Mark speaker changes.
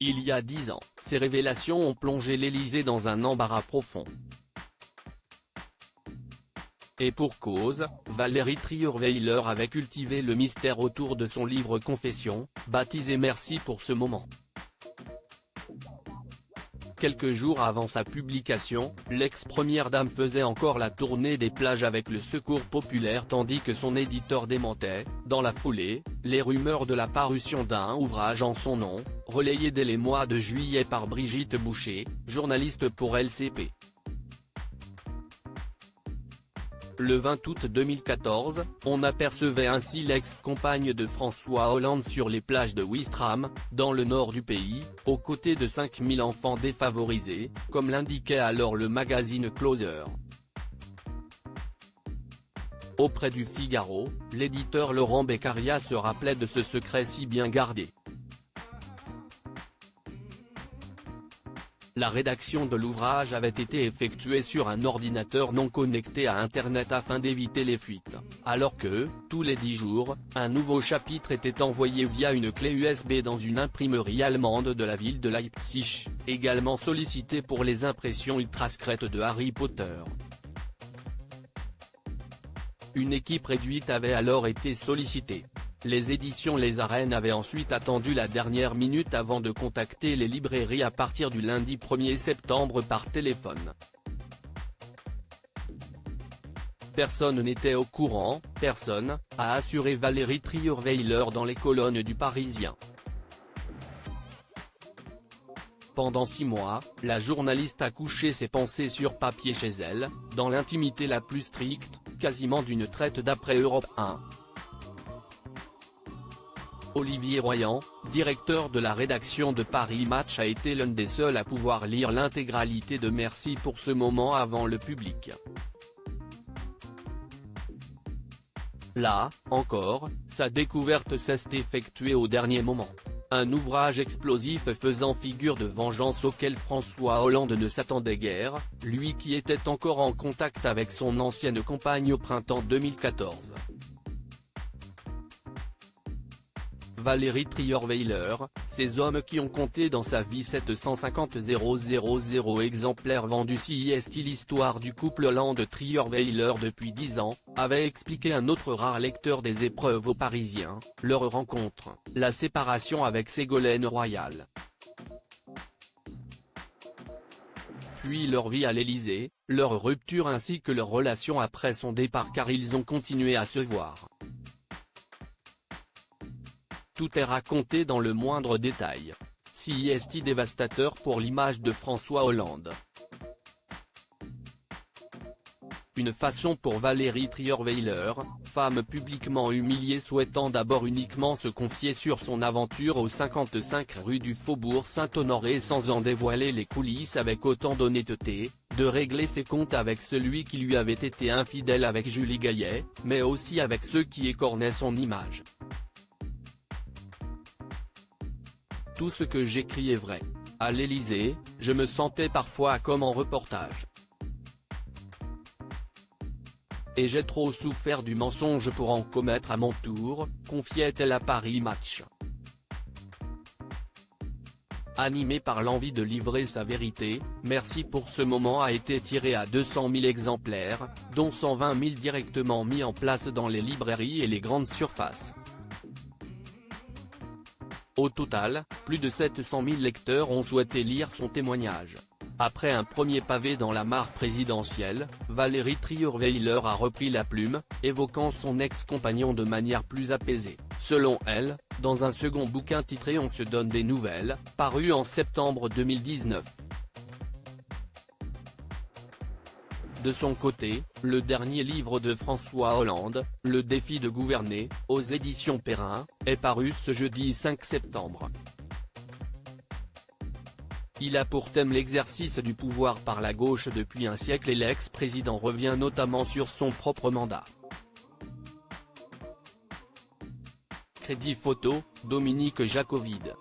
Speaker 1: Il y a 10 ans, ces révélations ont plongé l'Élysée dans un embarras profond. Et pour cause, Valérie Trierweiler avait cultivé le mystère autour de son livre Confessions, baptisé Merci pour ce moment. Quelques jours avant sa publication, l'ex-première dame faisait encore la tournée des plages avec le Secours populaire tandis que son éditeur démentait, dans la foulée, les rumeurs de la parution d'un ouvrage en son nom, relayé dès les mois de juillet par Brigitte Boucher, journaliste pour LCP. Le 20 août 2014, on apercevait ainsi l'ex-compagne de François Hollande sur les plages de Ouistreham, dans le nord du pays, aux côtés de 5000 enfants défavorisés, comme l'indiquait alors le magazine Closer. Auprès du Figaro, l'éditeur Laurent Beccaria se rappelait de ce secret si bien gardé. La rédaction de l'ouvrage avait été effectuée sur un ordinateur non connecté à Internet afin d'éviter les fuites, alors que, tous les 10 jours, un nouveau chapitre était envoyé via une clé USB dans une imprimerie allemande de la ville de Leipzig, également sollicitée pour les impressions ultra-secrètes de Harry Potter. Une équipe réduite avait alors été sollicitée. Les éditions Les Arènes avaient ensuite attendu la dernière minute avant de contacter les librairies à partir du lundi 1er septembre par téléphone. Personne n'était au courant, personne, a assuré Valérie Trierweiler dans les colonnes du Parisien. Pendant 6 mois, la journaliste a couché ses pensées sur papier chez elle, dans l'intimité la plus stricte, quasiment d'une traite d'après Europe 1. Olivier Royan, directeur de la rédaction de Paris Match, a été l'un des seuls à pouvoir lire l'intégralité de Merci pour ce moment avant le public. Là, encore, sa découverte s'est effectuée au dernier moment. Un ouvrage explosif faisant figure de vengeance auquel François Hollande ne s'attendait guère, lui qui était encore en contact avec son ancienne compagne au printemps 2014. Valérie Trierweiler, ces hommes qui ont compté dans sa vie 750 000 exemplaires vendus. Si est l'histoire du couple Hollande-Trierweiler depuis 10 ans, avait expliqué un autre rare lecteur des Épreuves aux Parisiens, leur rencontre, la séparation avec Ségolène Royal. Puis leur vie à l'Élysée, leur rupture ainsi que leur relation après son départ car ils ont continué à se voir. Tout est raconté dans le moindre détail. Si est dévastateur pour l'image de François Hollande. Une façon pour Valérie Trierweiler, femme publiquement humiliée souhaitant d'abord uniquement se confier sur son aventure au 55 rue du Faubourg Saint-Honoré sans en dévoiler les coulisses avec autant d'honnêteté, de régler ses comptes avec celui qui lui avait été infidèle avec Julie Gaillet, mais aussi avec ceux qui écornaient son image. Tout ce que j'écris est vrai. À l'Élysée, je me sentais parfois comme en reportage. Et j'ai trop souffert du mensonge pour en commettre à mon tour, confiait-elle à Paris Match. Animée par l'envie de livrer sa vérité, Merci pour ce moment a été tiré à 200 000 exemplaires, dont 120 000 directement mis en place dans les librairies et les grandes surfaces. Au total, plus de 700 000 lecteurs ont souhaité lire son témoignage. Après un premier pavé dans la mare présidentielle, Valérie Trierweiler a repris la plume, évoquant son ex-compagnon de manière plus apaisée. Selon elle, dans un second bouquin titré On se donne des nouvelles, paru en septembre 2019. De son côté, le dernier livre de François Hollande, Le défi de gouverner, aux éditions Perrin, est paru ce jeudi 5 septembre. Il a pour thème l'exercice du pouvoir par la gauche depuis un siècle et l'ex-président revient notamment sur son propre mandat. Crédit photo, Dominique Jacovide.